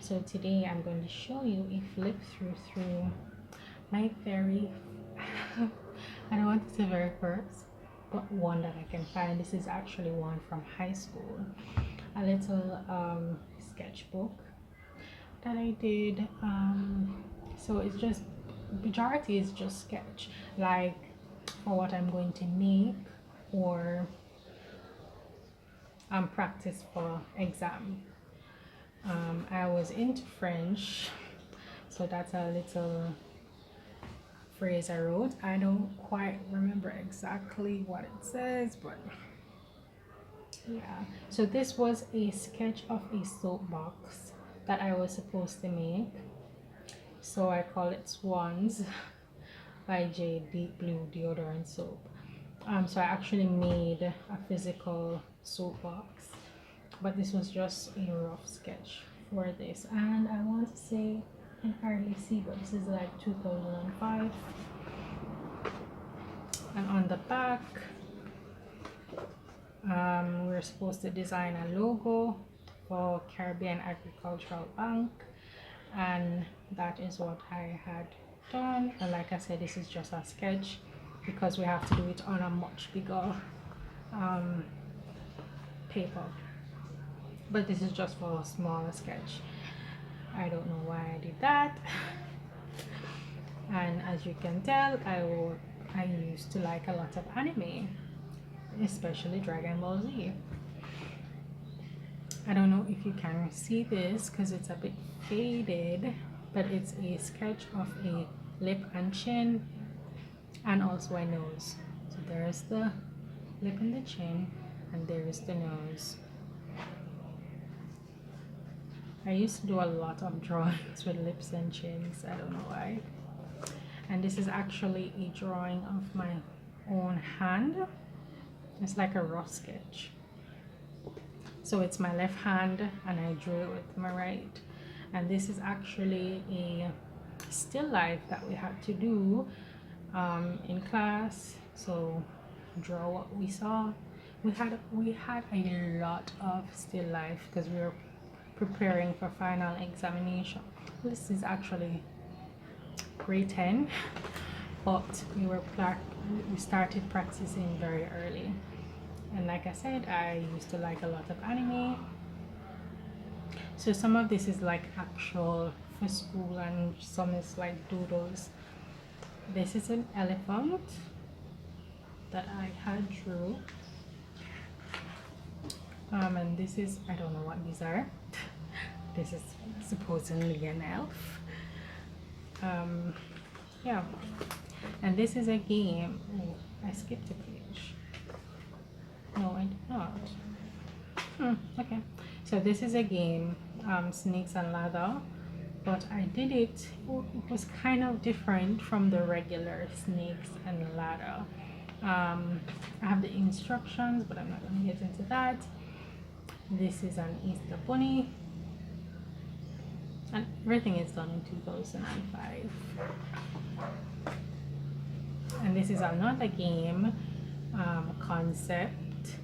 So today I'm going to show you a flip through my very I don't want to say very first, but one that I can find. This is actually one from high school, a little sketchbook that I did. So it's just majority is just sketch, like for what I'm going to make or practice for exam. I was into French, so that's a little phrase I wrote. I don't quite remember exactly what it says, but yeah. So this was a sketch of a soapbox that I was supposed to make. So I call it Swans by J Deep Blue Deodorant Soap. So I actually made a physical soapbox, but this was just a rough sketch for this. And I want to say, I can hardly see, but this is like 2005. And on the back, we're supposed to design a logo for Caribbean Agricultural Bank, and that is what I had done. And like I said, this is just a sketch because we have to do it on a much bigger paper, but this is just for a smaller sketch. I don't know why I did that. And as you can tell, I used to like a lot of anime, especially Dragon Ball Z. I don't know if you can see this because it's a bit faded, but it's a sketch of a lip and chin and also a nose. So there's the lip and the chin, and there's the nose. I used to do a lot of drawings with lips and chins, I don't know why. And this is actually a drawing of my own hand. It's like a rough sketch. So it's my left hand and I drew it with my right. And this is actually a still life that we had to do in class. So draw what we saw. We had a lot of still life because we were preparing for final examination. This is actually grade 10, but we started practicing very early. And like I said, I used to like a lot of anime, so some of this is like actual for school and some is like doodles. This is an elephant that I had drew, and this is, I don't know what these are. This is supposedly an elf. Yeah, and this is a game. Oh, I skipped a page. No, I did not. Okay, so this is a game, Snakes and Ladder, but I did it was kind of different from the regular Snakes and Ladder. I have the instructions, but I'm not going to get into that. This is an Easter bunny, and everything is done in 2005. And this is another game, Concept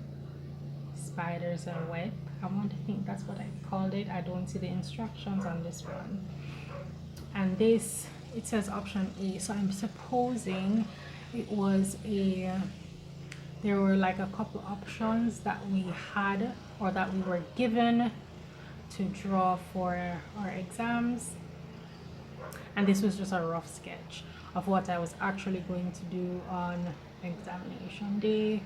Spiders and Web. I want to think that's what I called it. I don't see the instructions on this one. And this, it says option A, so I'm supposing it was there were like a couple options that we had or that we were given to draw for our exams, and this was just a rough sketch of what I was actually going to do on examination day.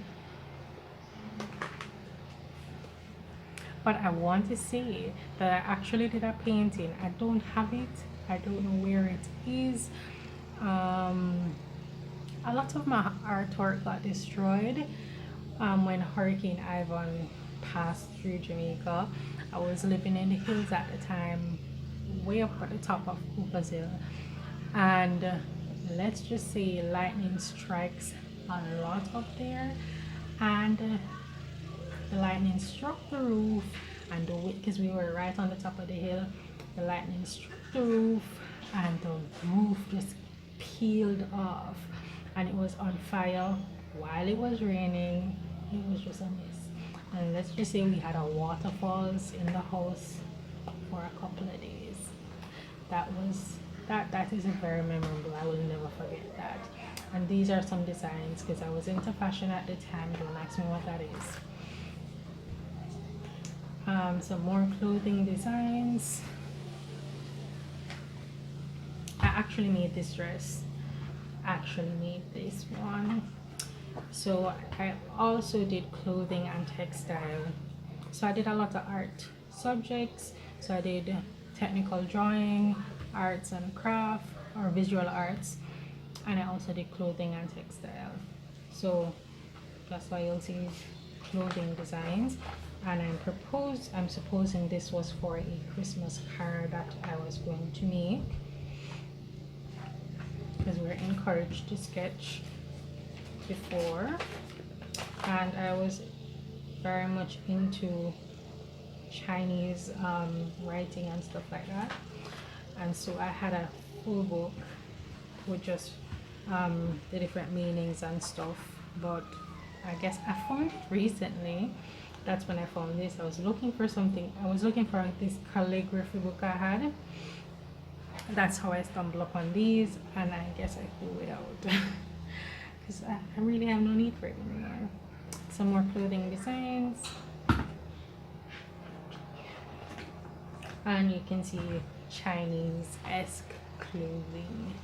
But I want to say that I actually did a painting. I don't have it, I don't know where it is. A lot of my artwork got destroyed when Hurricane Ivan passed through Jamaica. I was living in the hills at the time, way up at the top of Cooper's Hill, and let's just say lightning strikes a lot up there, and the lightning struck the roof, and because we were right on the top of the hill, the lightning struck the roof and the roof just peeled off, and it was on fire while it was raining. It was just a mess. And let's just say we had a waterfalls in the house for a couple of days. that is very memorable. I will never forget that. And these are some designs because I was into fashion at the time. Don't ask me what that is. Some more clothing designs. I actually made this dress. Actually made this one. So I also did clothing and textile. So I did a lot of art subjects. So I did technical drawing, arts and craft, or visual arts, and I also did clothing and textile. So that's why you'll see clothing designs. And I'm supposing this was for a Christmas card that I was going to make, because we're encouraged to sketch before, and I was very much into Chinese writing and stuff like that, and so I had a full book with just the different meanings and stuff. But I guess I found it recently. That's when I found this. I was looking for something. I was looking for this calligraphy book I had. That's how I stumbled upon these, and I guess I threw it out because I really have no need for it anymore. Some more clothing designs, and you can see Chinese-esque clothing.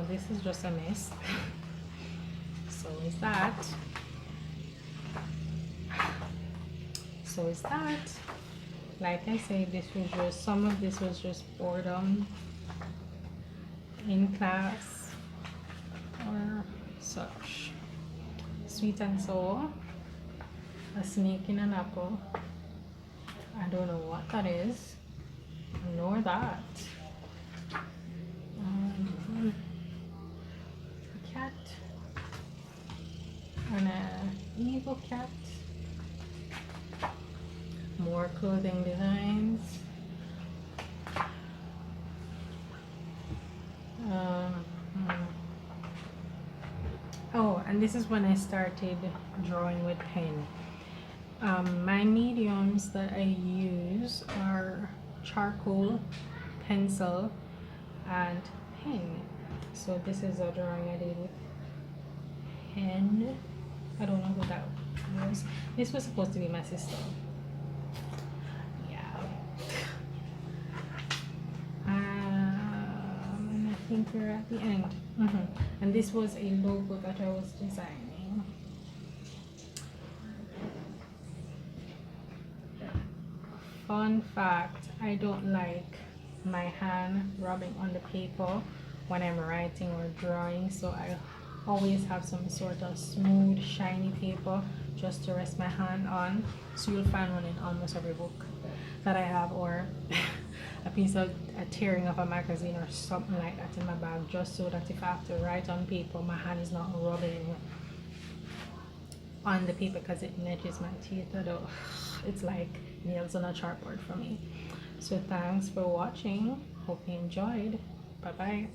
This is just a mess. So is that. So is that. Like I say, this was just, some of this was just boredom in class or such. Sweet and sour, a snake in an apple. I don't know what that is, nor that. A cat and an evil cat. More clothing designs. Oh, and this is when I started drawing with pen. My mediums that I use are charcoal, pencil, and pen. So this is a drawing I did with pen. I don't know who that was. This was supposed to be my sister. I think we're at the end. And this was a logo that I was designing. Fun fact, I don't like my hand rubbing on the paper when I'm writing or drawing, so I always have some sort of smooth shiny paper just to rest my hand on. So you'll find one in almost every book that I have, or a piece of a tearing of a magazine or something like that in my bag, just so that if I have to write on paper, my hand is not rubbing on the paper because it edges my teeth. It's like nails on a chalkboard for me. So thanks for watching. Hope you enjoyed. Bye bye.